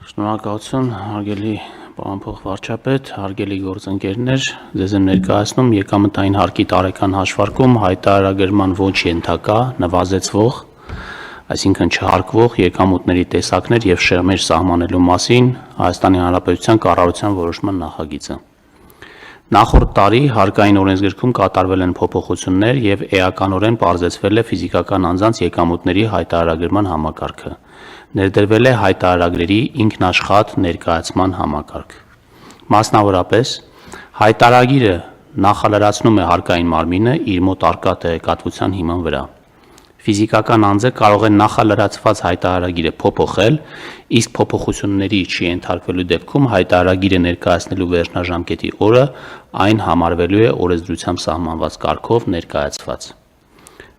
Շնորհակալություն, հարգելի պարոն փոխվարչապետ, հարգելի գործընկերներ, ձեզ եմ ներկայացնում եկամտային հարկի տարեկան հաշվարկում հայտարարագրման ոչ ենթակա, նվազեցվող, այսինքն չհարկվող եկամուտների տեսակներ եւ շերմեր սահմանելու մասին Հայաստանի Հանրապետության կառավարության որոշման նախագիծը։ Նախորդ տարի հարկային օրենսգրքում կատարվել են փոփոխություններ եւ էականորեն պարզեցվել է ֆիզիկական անձանց եկամուտների հայտարարագրման համակարգը։ Ներդրվել է հայտարարագրերի ինքնաշխատ ներկայացման համակարգ։ Մասնավորապես, հայտարարագիրը նախալրացնում է հարկային մարմինը իր մոտ առկա տեղեկատվության հիման վրա։ Ֆիզիկական անձը կարող է նախալրացված հայտարարագիրը փոփոխել, իսկ փոփոխությունների չենթարկվելու դեպքում հայտարարագիրը ներկայացնելու վերջնաժամկետի օրը այն համարվելու է օրենսդրությամբ սահմանված կարգով ներկայացված։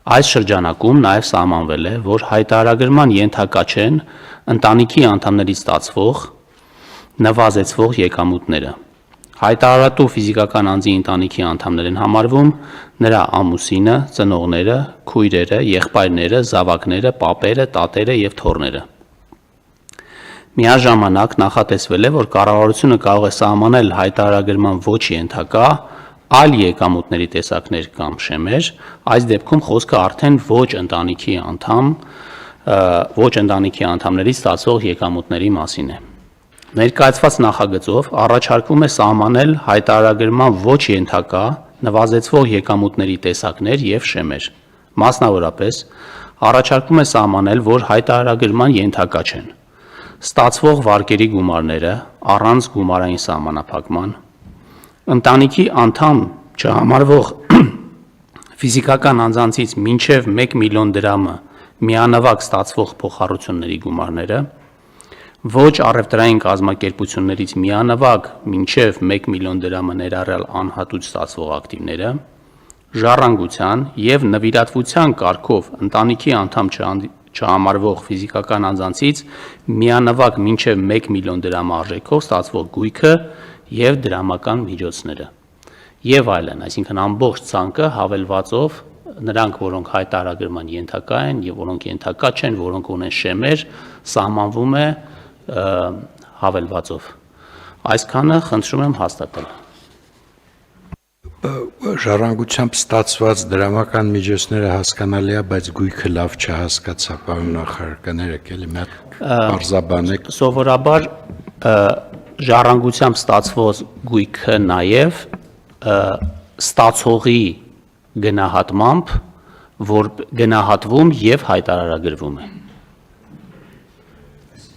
Այս շրջանակում նաև սահմանվել է, որ հայտարարագրման ենթակա չեն ընտանիքի անդամներից ստացվող, նվազեցվող եկամուտները։ Հայտարարատու ֆիզիկական անձի ընտանիքի անդամներ են համարվում նրա ամուսինը, ծնողները, քույրերը, եղբայրները, զավակները, պապերը, տատերը եւ թոռները։ Միաժամանակ նախատեսվել է, որ կառավարությունը կարող է սահմանել հայտարարագրման ոչ ենթակա այլ եկամուտների տեսակներ կամ շեմեր, այս դեպքում խոսքը արդեն ոչ ընտանիքի անդամներից ստացող եկամուտների մասին է։ Ներկայացված նախագծով առաջարկվում է սահմանել հայտարարագրման ոչ ենթակա նվազեցվող եկամուտների տեսակներ եւ շեմեր։ Մասնավորապես, առաջարկվում է սահմանել, որ հայտարարագրման ենթակա չեն ստացվող վարկերի գումարները առանց գումարային սահմանափակման, ընտանիքի անդամ չհամարվող ֆիզիկական անձանցից մինչև 1 միլիոն դրամը միանավակ ստացվող փոխառությունների գումարները, ոչ առևտրային կազմակերպություններից միանավակ մինչև 1 միլիոն դրամը ներառյալ անհատուց ստացվող ակտիվները, ժառանգության եւ նվիրատվության կարգով ընտանիքի անդամ չհամարվող ֆիզիկական անձանցից միանավակ մինչև 1 միլիոն դրամ արժեքով ստացվող գույքը եւ դրամական միջոցները եւ այլն, այսինքն ամբողջ ցանկը հավելվածով նրանք, որոնք հայտարարագրման ենթակա են եւ որոնք ենթակա չեն, որոնք ունեն շեմեր, սահմանվում է հավելվածով։ Այսքանը խնդրում եմ հաստատել։ Ժառանգությամբ ստացված դրամական միջոցները հասկանալի է, բայց գույքը լավ չհասկացա, պարոն նախարար, կներեք էլի մի հատ բարձաբանեք։ Սովորաբար ժառանգությամբ ստացված գույքը նաև ստացողի գնահատմամբ, որ գնահատվում եւ հայտարարագրվում է։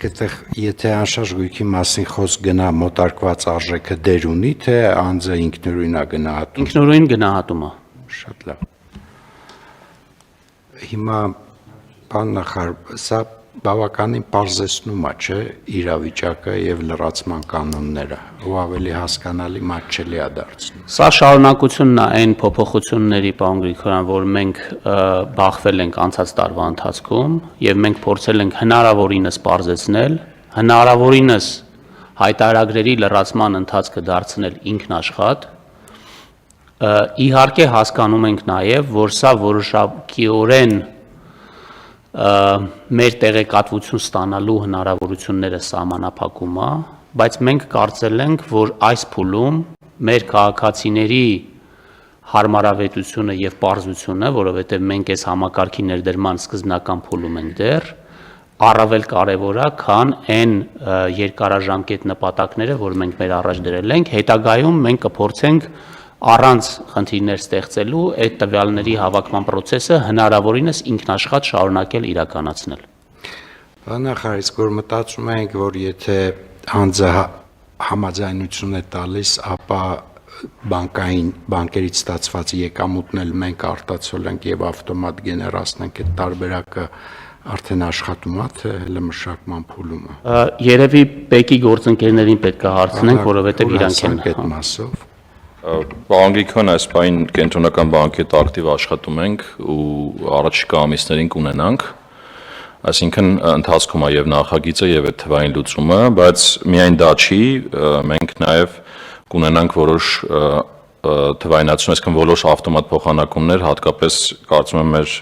Այդտեղ եթե անշարժ գույքի մասին խոսք գնա մոտարկված արժեքը դեր ունի, թե անձը ինքնուրույն է գնահատում։ Ինքնուրույն գնահատում է։ Շատ լավ։ Հիմա պարոն նախարար, սա բավականին պարզեցնում է, չէ, իրավիճակը եւ լրացման կանոնները, ու ավելի հասկանալի մատչելի է դարձնում։ Սա շարունակությունն է այն փոփոխությունների, պարոն Գրիգորյան, որ մենք բախվել ենք անցած տարվա ընթացքում եւ մենք փորձել ենք հնարավորինս պարզեցնել, հնարավորինս հայտարարագրերի լրացման ընթացքը դարձնել ինքնաշխատ։ Իհարկե հասկանում ենք նաեւ, որ սա որոշակիորեն մեր տեղեկատվություն ստանալու հնարավորությունները սահմանափակում է, բայց մենք կարծել ենք, որ այս փուլում մեր քաղաքացիների հարմարավետությունը եւ պարզությունը, որովհետեւ մենք այս համակարգի ներդրման սկզբնական փուլում ենք դեռ, առավել կարեւոր է, քան այն երկարաժամկետ նպատակները, որ մենք մեր առաջ դրել ենք, հետագայում մենք կփորձենք առանց խնդիրներ ստեղծելու այդ տվյալների հավաքման process-ը հնարավորինս ինքնաշխատ շարունակել իրականացնել։ Պարոն նախարար, իսկ որ մտածում ենք, որ եթե անձը համաձայնություն է տալիս, ապա բանկերից ստացված եկամուտն էլ մենք արտացոլենք եւ ավտոմատ գեներացնենք, այդ տարբերակը արդեն աշխատում է, թե հələ մշակման փուլում է։ Երևի ՊԵԿ-ի գործընկերներին պետք է հարցնենք, որովհետեւ իրանք են այդ մասով։ Պարոն Գրիգորյան, այս պահին կենտրոնական բանկի հետ ակտիվ աշխատում ենք ու առաջիկա ամիսներին կունենանք, այսինքն ընթացքում է եւ նախագիծը եւ այդ թվային լուծումը, բայց միայն դա չի, մենք նաեւ կունենանք որոշ թվայնացում, այսինքն որոշ ավտոմատ փոխանակումներ, հատկապես կարծում եմ մեր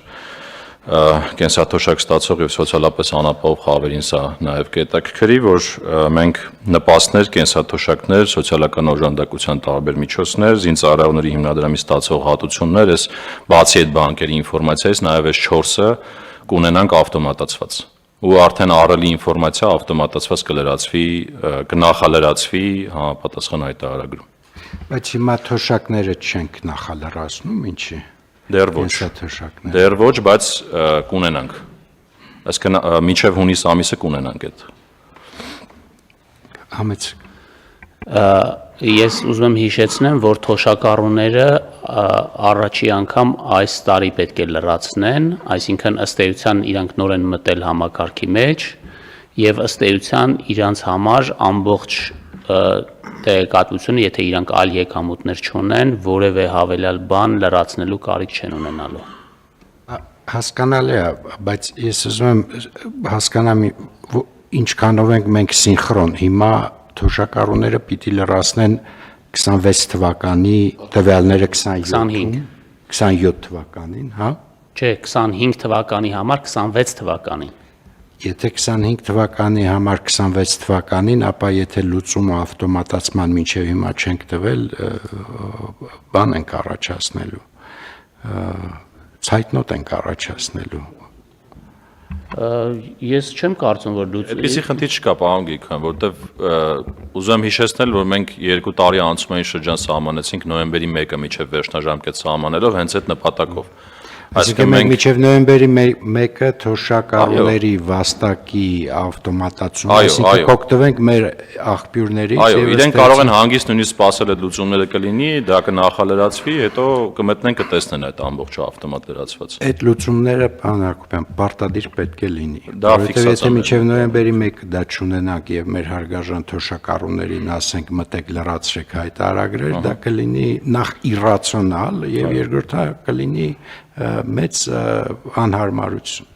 կենսաթոշակ ստացող եւ սոցիալապես անապահով խավերին սա նաեւ կետաքրքրի, որ մենք նպաստներ, կենսաթոշակներ, սոցիալական օժանդակության տարբեր միջոցներ, զինծառայողների հիմնադրամի ստացող հատուցումներ, այս բացի այդ բանկերի ինֆորմացիայից նաեւ այս 4-ը կունենանք ավտոմատացված։ Ու արդեն առելի ինֆորմացիա ավտոմատացված կլրացվի, կնախալրացվի համապատասխան հայտարարագրում։ Բայց հիմա թոշակները չենք նախալրացնում, ինչի։ Դեռ ոչ, բայց կունենանք։ Այսինքն մինչև հունիս ամիսը կունենանք այդ։ Համեց։ Ես ուզում եմ հիշեցնեմ, որ թոշակառուները առաջի անգամ այս տարի պետք է լրացնեն, այսինքն ըստ էության իրանք նոր են մտել համակարգի մեջ եւ ըստ էության իրանց համար ամբողջ տեղեկատվությունը, եթե իրանք այլ եկամուտներ չունեն, որևէ հավելյալ բան լրացնելու կարիք չեն ունենալու։ Հասկանալի է, բայց ես ուզում եմ հասկանամ ինչքանով ենք մենք սինխրոն։ Հիմա թոշակառուները պիտի լրացնեն 26 թվականի տվյալները 27 թվականին, հա? Չէ, 25 թվականի համար 26 թվականին։ Եթե 25 թվականի համար 26 թվականին, ապա եթե լուծումը ավտոմատացման մինչև հիմա չենք տվել, բան ենք առաջացնելու, ցայտնոտ ենք առաջացնելու։ Ես չեմ կարծում, որ լուծումը։ Այդպիսի խնդիր չկա, պարոն Գիգոյան, որովհետև ուզում եմ հիշեցնել, որ մենք 2 տարի անցումային շրջան սահմանեցինք նոյեմբերի 1-ը միջև վերջնաժամկետ սահմանելով հենց այդ նպատակով։ Այսինքն մենք մինչև նոյեմբերի 1-ը թոշակառուների վաստակի ավտոմատացում, այսինքն կօգտվենք մեր աղբյուրներից։ Այո, իրենք կարող են հանգիստ նույնիսկ սպասել այդ լուծումները կլինի, դա կնախալրացվի, հետո կմտնեն կտեսնեն այդ ամբողջը ավտոմատ լրացված։ Այդ լուծումները, պարոն Հակոբյան, պարտադիր պետք է լինի։ Որովհետև եթե մինչև նոյեմբերի 1-ը դա չունենանք եւ մեր հարգարժան թոշակառուներին ասենք մտեք լրացրեք հայտարարագրեր, դա կլինի նախ իրացիոնալ եւ երկրորդը կլինի մեծ անհարմարություն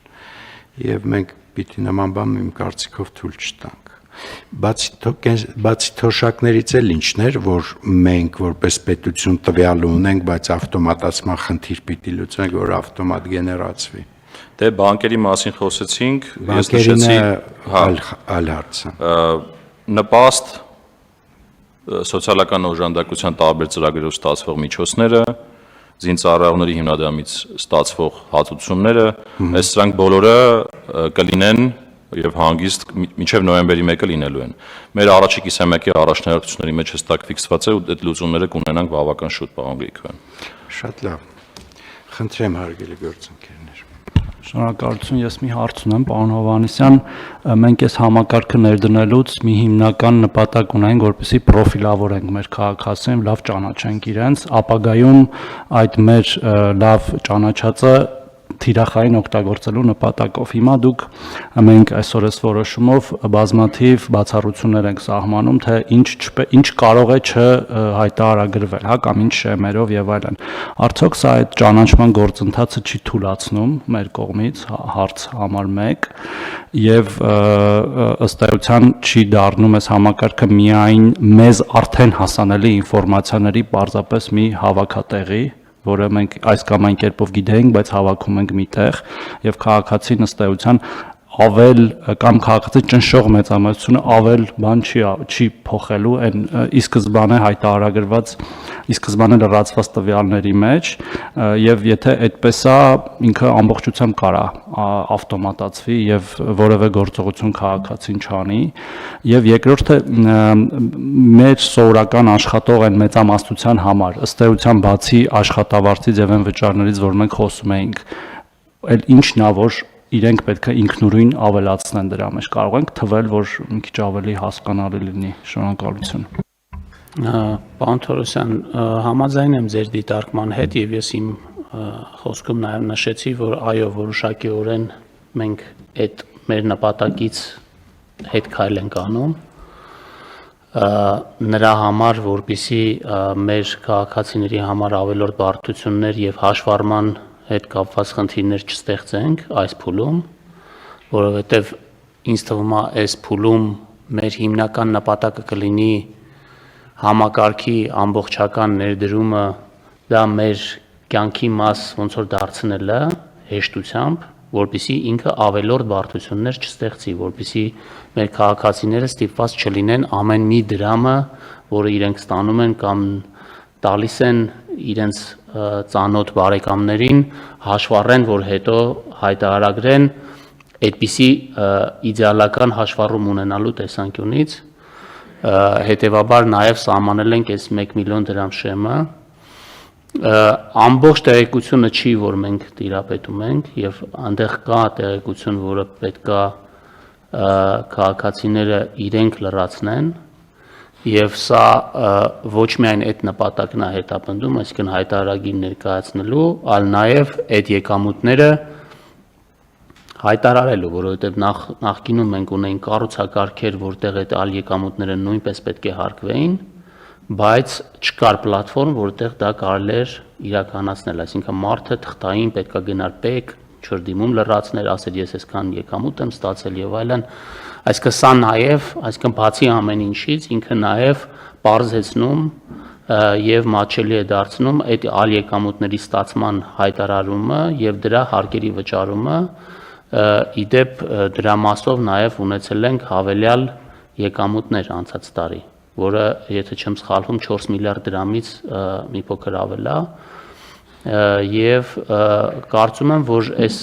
եւ մենք պիտի նման բան իմ կարծիքով թույլ չտանք։ Բացի թոշակներից էլ ինչներ, որ մենք որպես պետություն տվյալ ունենք, բայց ավտոմատացման խնդիր պիտի լուծենք, որ ավտոմատ գեներացվի։ Դե բանկերի մասին խոսեցինք, ես նշեցի այլ հարց է։ Նպաստ սոցիալական օժանդակության տարբեր ծրագրերով ստացվող միջոցները, զինծառայողների հիմնադրամից ստացվող հատուցումները, այս սրանք բոլորը կլինեն եւ հանգիստ մինչեւ նոյեմբերի 1-ը լինելու են։ Մեր առաջի կիսամյակի առաջնահերթությունների մեջ հստակ ֆիքսված է ու այդ լուծումները կունենանք բավական շուտ, պարոն Գիգոյան։ Շատ լավ։ Խնդրեմ հարգելի գործընկերներ։ Շնորհակալություն, ես մի հարց ունեմ, պարոն Հովհաննիսյան, մենք այս համակարգը ներդնելուց մի հիմնական նպատակ ունենք, որպեսզի պրոֆիլավորենք մեր քաղաքացիներին, լավ ճանաչենք իրենց, ապագայում այդ մեր լավ ճանաչածը թիրախային օգտագործելու նպատակով։ Հիմա դուք մենք այսօր այս որոշումով բազմաթիվ բացառություններ ենք սահմանում, թե ինչ կարող է չհայտարարագրվել, հա, կամ ինչ շեմերով եւ այլն։ Արդյոք սա այդ ճանաչման գործընթացը չի թուլացնում մեր կողմից, հարց համար 1, եւ ըստ էության չի դառնում այս համակարգը միայն մեզ արդեն հասանելի ինֆորմացիաների պարզապես մի հավաքատեղի, որը մենք այս կամ այն կերպով գիտենք, բայց հավաքում ենք միտեղ եւ քաղաքացին ըստ էության ավել կամ քաղաքացի ճնշող մեծամասնությունը ավել բան չի փոխելու այն ի սկզբանե հայտարարագրված, ի սկզբանե լրացված տվյալների մեջ եւ եթե այդպես է ինքը ամբողջությամբ կարա ավտոմատացվի եւ որևէ գործողություն քաղաքացին չանի եւ երկրորդը մեր սովորական աշխատող են մեծամասնության համար ըստ էության բացի աշխատավարձից եւ այն վճարներից, որ մենք խոսում էինք, այլ ինչն է, որ իրենք պետք է ինքնուրույն ավելացնեն դրա մեջ, կարող ենք թվել, որ մի քիչ ավելի հասկանալի լինի։ Շնորհակալություն։ Պարոն Թորոսյան, համաձայն եմ ձեր դիտարկման հետ եւ ես իմ խոսքում նաեւ նշեցի, որ այո, որոշակիորեն մենք այդ մեր նպատակից հետ քայլ ենք անում նրա համար, որպեսզի մեր քաղաքացիների համար ավելորդ բարդություններ եւ հաշվառման հետ կապված խնդիրներ չստեղծենք այս փուլում, որովհետև ինձ թվում է այս փուլում մեր հիմնական նպատակը կլինի համակարգի ամբողջական ներդրումը, դա մեր կյանքի մաս ոնց որ դարձնելը հեշտությամբ որպեսզի ինքը ավելորդ բարդություններ չստեղծի, որպեսզի մեր քաղաքացիները ստիպված չլինեն ամեն մի դրամը, որը իրենք ստանում են կամ տալիս են իրենց ծանոթ բարեկամներին, հաշվառեն, որ հետո հայտարարագրեն այդպիսի իդեալական հաշվառում ունենալու տեսանկյունից, հետևաբար նաև սահմանել ենք այս 1 միլիոն դրամ շեմը, ամբողջ տեղեկությունը չի, որ մենք տիրապետում ենք եւ այնտեղ կա տեղեկություն, որը պետքա քաղաքացիները իրենք լրացնեն եւ սա ոչ միայն այդ նպատակն է հետապնդում, այսինքն հայտարարագիր ներկայացնելու, այլ նաեւ այդ եկամուտները հայտարարելու, որովհետեւ նախկինում մենք ունեինք կառուցակարգեր, որտեղ այդ ալ եկամուտները նույնպես պետք է հարկվեին, բայց չկար պլատֆորմ, որտեղ դա կարելի էր իրականացնել, այսինքն մարդը թղթային պետքա գնար պեկ, չրդիմում լրացներ, ասել ես այսքան եկամուտ եմ ստացել եւ այլն, այսինքն սա նաեւ, այսինքն բացի ամեն ինչից, ինքը նաեւ բարձեցնում եւ մատչելի է դարձնում այդ ալ եկամուտների ստացման հայտարարումը եւ դրա հարկերի վճարումը, իդեպ դրա մասով նաեւ ունեցել ենք հավելյալ եկամուտներ անցած տարի, որը եթե չեմ սխալվում 4 միլիարդ դրամից մի փոքր ավել է եւ կարծում եմ, որ այս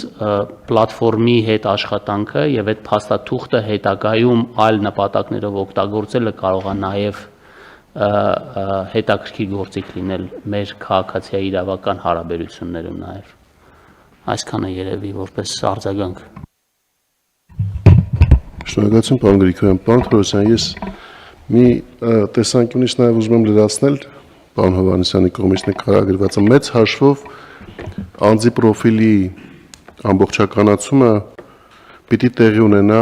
պլատֆորմի հետ աշխատանքը եւ այդ փաստաթուղթը հետագայում այլ նպատակներով օգտագործելը կարող է նաեւ հետաքրքիր գործիք լինել մեր քաղաքացիայի իրավական հարաբերություններում նաեւ այսքանը երևի որպես արձագանք։ Շնորհակալություն պարոն Գրիգորյան, պարոն Թորոսյան, ես մի տեսանկյունից նաև ուզում եմ լրացնել պարոն Հովհաննիսյանի կողմից նկարագրվածը մեծ հաշվով անձի պրոֆիլի ամբողջականացումը պիտի տեղի ունենա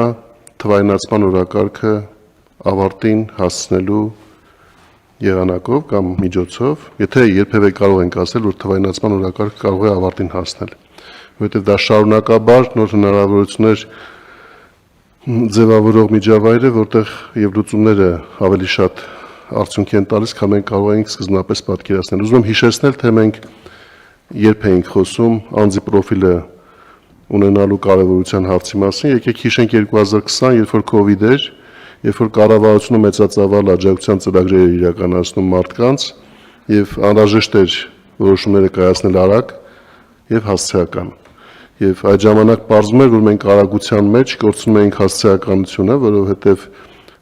թվայնացման օրակարգը ավարտին հասցնելու եղանակով կամ միջոցով, եթե երբևէ կարող ենք ասել, որ թվայնացման օրակարգը կարող է ավարտին հասնել, որովհետև դա շարունակաբար նոր հնարավորություններ ձևավորող միջավայր է, որտեղ եւ լուծումները ավելի շատ արդյունքի են տալիս, քան մենք կարող ենք սկզբնապես պատկերացնել։ Ուզում եմ հիշեցնել, թե մենք երբ էինք խոսում անձի պրոֆիլը ունենալու կարևորության հարցի մասին, եկեք հիշենք 2020, երբ որ COVID էր, երբ որ կառավարությունը մեծածավալ աջակցության ծրագրեր էր իրականացնում մարդկանց եւ անհրաժեշտ էր որոշումները կայացնել արագ եւ հասցեական։ Եվ այդ ժամանակ պարզվում էր, որ մենք արագության մեջ կորցնում էինք հասցեականությունը, որովհետև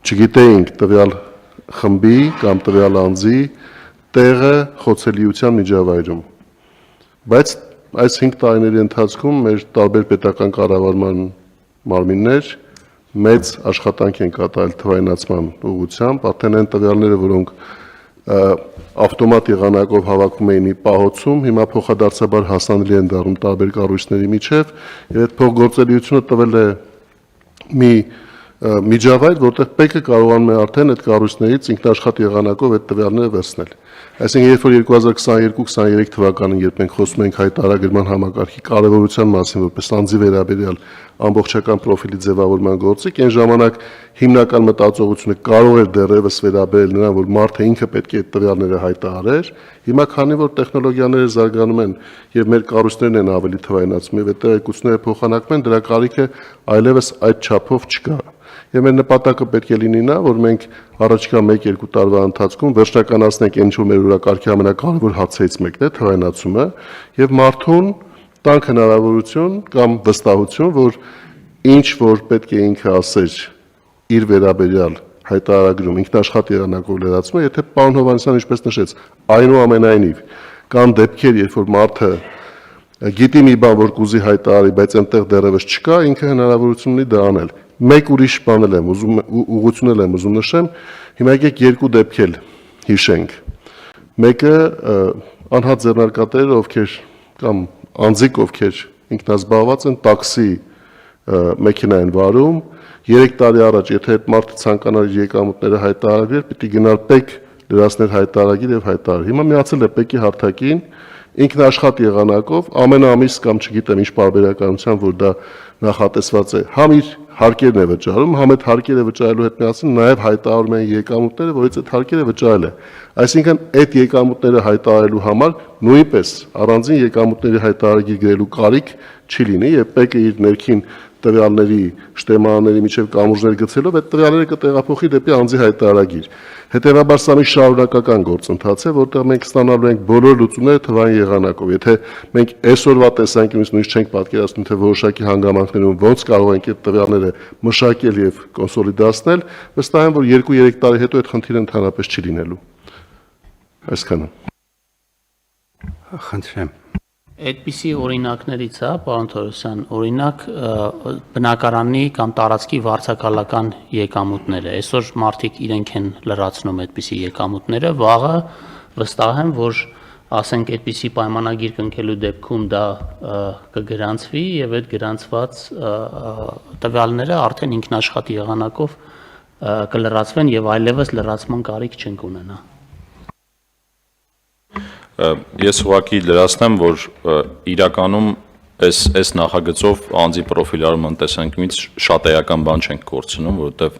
չգիտեինք տվյալ խմբի կամ տվյալ անձի տեղը խոցելիության միջավայրում։ Բայց այս 5 տարիների ընթացքում մեր տարբեր պետական կառավարման մարմիններ մեծ աշխատանք են կատարել թվայնացման ուղղությամբ, արդեն այն տվյալները, որոնք ավտոմատ եղանակով հավաքում էին մի պահոցում, հիմա փոխադարձաբար հասանելի են դառնում տարբեր կառույցների միջև, եւ այդ փոխգործելիությունը տվել է մի միջավայր, որտեղ ՊԵԿ-ը կարողանում է արդեն այդ կառույցներից ինքնաշխատ եղանակով այդ տվյալները վերցնել։ Այսինքն, երբ որ 2022-23 թվականին, երբ մենք խոսում ենք հայտարարագրման համակարգի կարևորության մասին, որպես անձի վերաբերյալ ամբողջական պրոֆիլի ձևավորման գործիք, այն ժամանակ հիմնական մտածողությունը կարող էր դեռևս վերաբերել նրան, որ մարդը ինքը պետք է այդ տվյալները հայտարարեր, հիմա քանի որ տեխնոլոգիաները զարգանում են եւ մեր կառույցներն են ավելի թվայնացում եւ այդ տեղեկությունները փոխանակվում են, դրա կարիքը այլևս այդ չափով չկա։ Եվ մեր նպատակը պետք է լինի նա, որ մենք առաջիկա 1-2 տարվա ընթացքում վերջնականացնենք այն ինչ որ մեր օրակարգի ամենակարևոր հարցերից մեկն է թվայնացումը եւ մարդուն տանք հնարավորություն կամ վստահություն, որ ինչ որ պետք է ինքը ասեր իր վերաբերյալ հայտարարագրում ինքնաշխատ եղանակով լրացումը, եթե պարոն Հովհաննիսյանը ինչպես նշեց, այնուամենայնիվ կան դեպքեր, երբ որ մարդը գիտի մի բան, որ կուզի հայտարարի, բայց այնտեղ դեռևս չկա, ինքը հնարավորություն ունի դա անել։ Մեկ ուրիշ բան եմ ուղղություն եմ ուզում նշեմ, հիմա եկեք 2 դեպք էլ հիշենք։ Մեկը անհատ ձեռնարկատերերը, ովքեր կամ անձիկ, ովքեր ինքնազբաղված են, տաքսի մեքենա են վարում, 3 տարի առաջ, եթե այդ մարդը ցանկանար իր եկամուտները հայտարարել, պիտի գնար ՊԵԿ լրացներ հայտարարագիր եւ հայտարար։ Հիմա միացել է ՊԵԿ-ի հարթակին ինքնաշխատ եղանակով ամեն ամիս կամ չգիտեմ ինչ պարբերականությամբ, որ դա նախատեսված է, համ իր հարկերն է վճարում, համ այդ հարկերը վճարելու հետ միասին նաև հայտարարում են եկամուտները, որից այդ հարկերը վճարել է։ Այսինքն այդ եկամուտները հայտարարելու համար նույնպես առանձին եկամուտների հայտարարագիր գրելու կարիք չի լինի, եւ ՊԵԿ-ը իր ներքին տվյալների շտեմարանների միջև կամուրջներ գցելով այդ տվյալները կտեղափոխի դեպի անձի հայտարարագիր։ Հետևաբար սա մի շարունակական գործընթաց է, որտեղ մենք ստանալու ենք բոլոր լուծումները թվային եղանակով։ Եթե մենք այսօրվա տեսանկյունից նույնիսկ չենք պատկերացնում, թե որոշակի հանգամանքներում ոնց կարող ենք այդ տվյալները մշակել եւ կոնսոլիդացնել, վստահ եմ, որ 2-3 տարի հետո այդ խնդիրը ընդհանրապես չի լինելու։ Այսքանը։ Խնդրեմ։ Այդպիսի օրինակներից է, պարոն Թորոսյան, օրինակ բնակարանի կամ տարածքի վարձակալական եկամուտները։ Այսօր մարդիկ իրենք են լրացնում այդպիսի եկամուտները, վաղը վստահ եմ, որ ասենք այդպիսի պայմանագիր կնքելու դեպքում դա կգրանցվի եւ այդ գրանցված տվյալները արդեն ինքնաշխատ եղանակով կլրացվեն եւ այլևս լրացման կարիք չենք ունենա։ Ես ուղղակի լրացնեմ, որ իրականում այս նախագծով անձի պրոֆիլարման տեսանկյունից շատ էական բան չենք կորցնում, որովհետև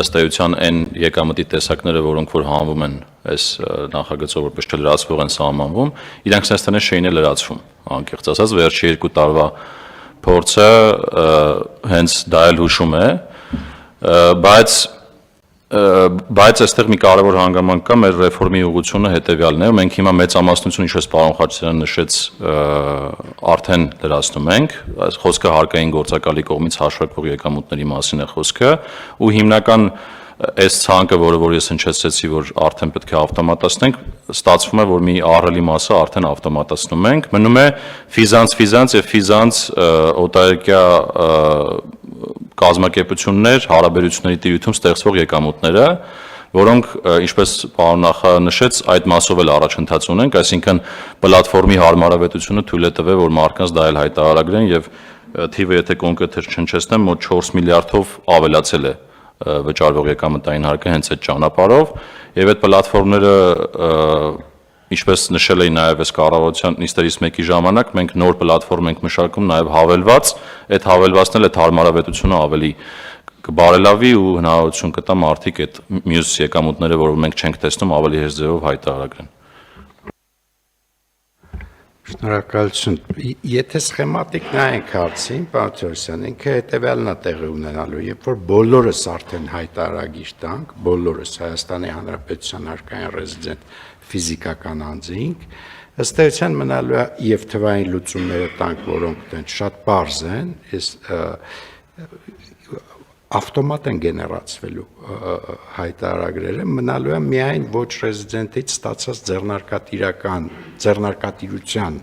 ըստ էության այն եկամտի տեսակները, որոնք որ հանվում են այս նախագծով որպես չլրացվող են սահմանվում, իրանք սենստանես չէին լրացվում, անկեղծ ասած, վերջի 2 տարվա փորձը հենց դա էլ հուշում է, բայց այստեղ մի կարևոր հանգամանք կա, մեր ռեֆորմի ուղղությունը հետևյալն է, մենք հիմա մեծամասնություն, ինչպես պարոն Խաչատրյանը նշեց, արդեն լրացնում ենք, խոսքը հարկային գործակալի կողմից հաշվարկվող եկամուտների մասին է խոսքը, ու հիմնական այս ցանկը, որ ես հնչեցրեցի, որ արդեն պետք է ավտոմատացնենք, ստացվում է, որ մի ահռելի մասը արդեն ավտոմատացնում ենք, մնում է ֆիզանց եւ ֆիզանց օտարերկրյա կազմակերպություններ, հարաբերությունների տիրույթում ստեղծվող եկամուտները, որոնք, ինչպես պարոն նախարարը նշեց, այդ մասով էլ առաջընթաց ունենք, այսինքն պլատֆորմի հարմարավետությունը թույլ է տվել, որ մարդկանց դա էլ հայտարարագրեն եւ թիվը եթե կոնկրետ չնչեցնեմ, մոտ 4 միլիարդով ավելացել է վճարվող եկամտային հարկը հենց այդ ճանապարհով եւ այդ պլատֆորմները ինչպես նշել էի նաև այս կառավարության նիստերից մեկի ժամանակ մենք նոր պլատֆորմ ենք մշակում նաև հավելված, այդ հավելվածն էլ այդ հարմարավետությունը ավելի կբարելավի ու հնարավորություն կտա մարդիկ այդ մյուս եկամուտները, որոնք մենք չենք տեսնում, ավելի հեշտ ձևով հայտարարեն։ Շնորհակալություն։ Եթե սխեմատիկ նայենք հարցին, պարոն Թորոսյան, ինքը հետևյալն է տեղի ունենալու, երբ որ բոլորս արդեն հայտարարագիր տանք, բոլորս Հայաստանի Հանրապետության հարկային ռեզիդենտ ֆիզիկական անձինք, ըստ էության մնալու է եւ թվային լուծումները տանք, որոնք դեն շատ པարզ են, ավտոմատ են գեներացվելու հայտարարագրերը, մնալու է միայն ոչ ռեզիդենտից ստացած ձեռնարկատիրության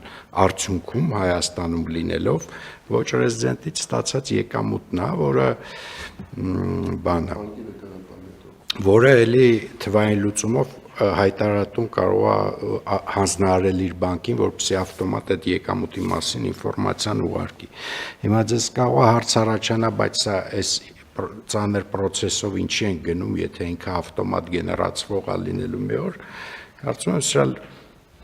արդյունքում Հայաստանում լինելով ոչ ռեզիդենտից ստացած եկամուտն է, որը էլի թվային լուծումով հայտարարատուն կարող է հանձնարարել իր բանկին, որպեսզի ավտոմատ այդ եկամուտի մասին ինֆորմացիան ուղարկի։ Հիմա ձեզ կարող է հարց առաջանա, բայց սա այս ծանր process-ով ինչի են գնում, եթե ինքը ավտոմատ գեներացվող է լինելու մի օր, կարծում եմ սրա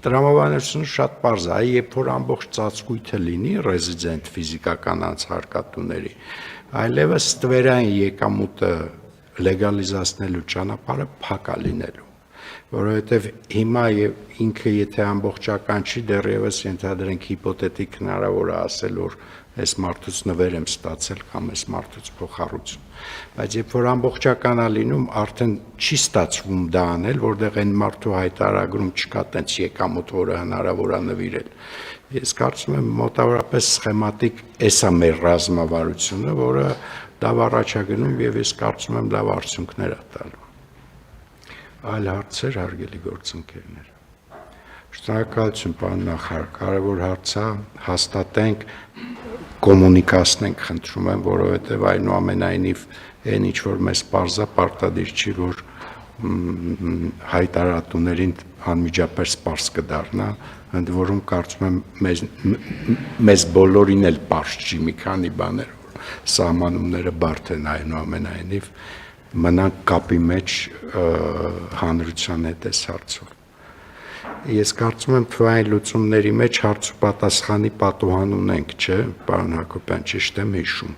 տրամաբանությունը շատ պարզ է, երբ որ ամբողջ ծածկույթը լինի ռեզիդենտ ֆիզիկական անձ հարկատուների, այլևս ստվերային եկամուտը լեգալիզացնելու ճանապարհը փակ է լինելու, որովհետև հիմա ինքը եթե ամբողջական չի, դեռևս ենթադրենք հիպոթետիկ հնարավոր է ասել, որ այս մարդուց նվեր եմ ստացել կամ այս մարդուց փոխառություն, բայց երբ որ ամբողջական է լինում, արդեն չի ստացվում դա անել, որտեղ այն մարդու հայտարարագրում չկա տենց եկամուտ, որը հնարավոր է նվիրել։ Ես կարծում եմ մոտավորապես սխեմատիկ էսա մեր ռազմավարությունը, որը լավ առաջագնում եւ ես կարծում եմ լավ արդյունքներ է տալու։ Այլ հարցեր, հարգելի գործընկերներ։ Շնորհակալություն, պարոն նախարար, կարևոր հարց է, հաստատենք, կոմունիկացնենք, խնդրում եմ, որովհետև այնուամենայնիվ այն ինչ որ մեզ պարզ է, պարտադիր չի, որ հայտարարատուներին անմիջապես պարզ կդառնա, ընդ որում կարծում եմ մեզ բոլորին էլ պարզ չի մի քանի բաներ, որ սահմանումները բարդ են այնուամենայնիվ մնանք կապի մեջ հանրության հետ այս հարցով։ Ես կարծում եմ թվային լուծումների մեջ հարց ու պատասխանի պատուհան ունենք, չէ, պարոն Հակոբյան, ճիշտ եմ հիշում։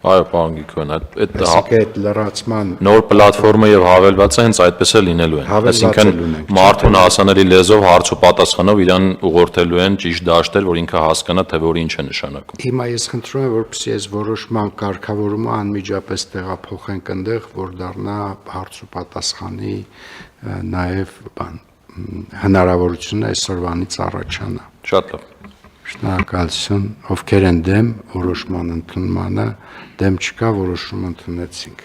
Այո, պարոն Գիգոյան, այդ Այսինքն այդ լրացման նոր պլատֆորմը եւ հավելվածը հենց այդպես է լինելու են։ Հավելվածը լինենք, չէ՞։ Մարդուն հասանելի լեզվով հարց ու պատասխանով իրան ուղղորդելու են ճիշտ դաշտեր, որ ինքը հասկանա, թե որ ինչ է նշանակում։ Հիմա ես խնդրում եմ, որպեսզի այս որոշման կարգավորումը անմիջապես տեղափոխենք այնտեղ, որ դառնա հարց ու պատասխանի նաև հնարավորությունը այսօրվանից առաջանա։ Շատ լավ։ Շնորհակալություն, ովքեր են դեմ որոշման ընդունմանը, դեմ չկա, որոշում ընդունեցինք։